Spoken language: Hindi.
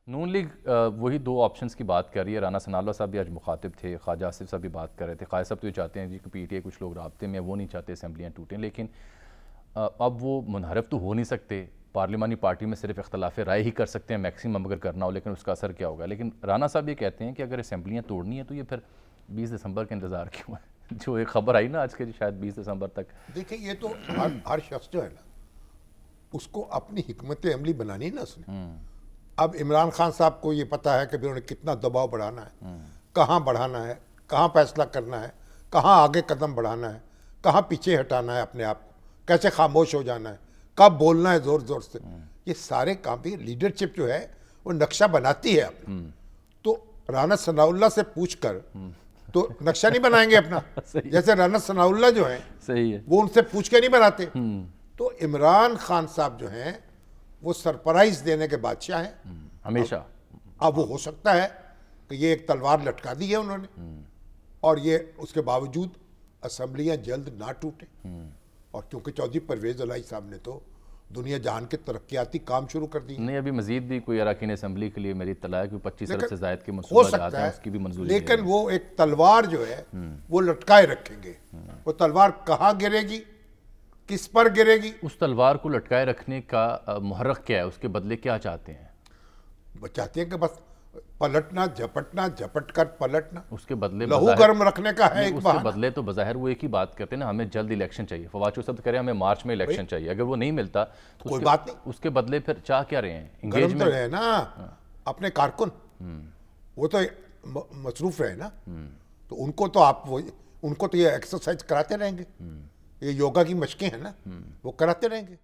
नून लीग वही दो ऑप्शंस की बात कर रही है। राना सनाउल्लाह साहब भी आज मुखातिब थे, ख्वाजा आसिफ साहब भी बात कर रहे थे। ख्वाजा साहब तो ये चाहते हैं जी कि पीटीआई कुछ लोग राब्ते में, वो नहीं चाहते असम्बलियाँ टूटें, लेकिन अब वो मुनहरफ तो हो नहीं सकते। पार्लिमानी पार्टी में सिर्फ इख्तलाफ राय ही कर सकते हैं मैक्सिमम अगर करना हो, लेकिन उसका असर क्या होगा। लेकिन राना साहब ये कहते हैं कि अगर असम्बलियाँ तोड़नी है तो ये फिर 20 दिसंबर का इंतज़ार क्यों है जो एक खबर आई ना आज के, शायद 20 दिसंबर तक। देखिए, ये तो हर शख्स जो है ना, उसको अपनी हिकमत अमली बनानी ना उसने। अब इमरान खान साहब को ये पता है कि उन्हें कितना दबाव बढ़ाना है, कहाँ बढ़ाना है, कहाँ फैसला करना है, कहाँ आगे कदम बढ़ाना है, कहाँ पीछे हटाना है अपने आप को, कैसे खामोश हो जाना है, कब बोलना है जोर जोर से। ये सारे काम भी लीडरशिप जो है वो नक्शा बनाती है अपना। तो राना सनाउल्लाह से पूछकर तो नक्शा नहीं बनाएंगे अपना। जैसे राना सनाउल्लाह जो है, सही है, वो उनसे पूछ के नहीं बनाते। तो इमरान खान साहब जो हैं वो सरप्राइज देने के बादशाह हैं हमेशा। अब वो हो सकता है कि ये एक तलवार लटका दी है उन्होंने, और ये उसके बावजूद असम्बलियां जल्द ना टूटे। और क्योंकि चौधरी परवेज इलाही साहब ने तो दुनिया जहान के तरक्याती काम शुरू कर दिए। नहीं, अभी मजीद भी कोई अरकान असम्बली के लिए मेरी इत्तला है कि 25 अरब से ज़ायद के हो मंसूबा सकता है, उसकी भी मंजूरी लेकिन वो एक तलवार जो है वो लटकाए रखेंगे। वो तलवार कहाँ गिरेगी, किस पर गिरेगी। उस तलवार को लटकाए रखने का मुहर्रक क्या है, उसके बदले क्या चाहते हैं? वो चाहते हैं कि बस पलटना, झपटना, झपट कर पलटना, उसके बदले लहू गर्म रखने का है एक उसके बहाना। बदले तो बज़ाहिर वो एक ही बात करते हैं ना, हमें जल्द इलेक्शन चाहिए। फवाद चौधरी साहब कह रहे हैं हमें मार्च में इलेक्शन चाहिए। अगर वो नहीं मिलता तो कोई बात नहीं, उसके बदले फिर चाह क्या रहे हैं? गर्म तो एंगेजमेंट रहे ना अपने कारकुन, वो तो मसरूफ रहे ना। तो उनको तो आप वो उनको तो ये एक्सरसाइज कराते रहेंगे, ये योगा की मशकें हैं ना, वो कराते रहेंगे।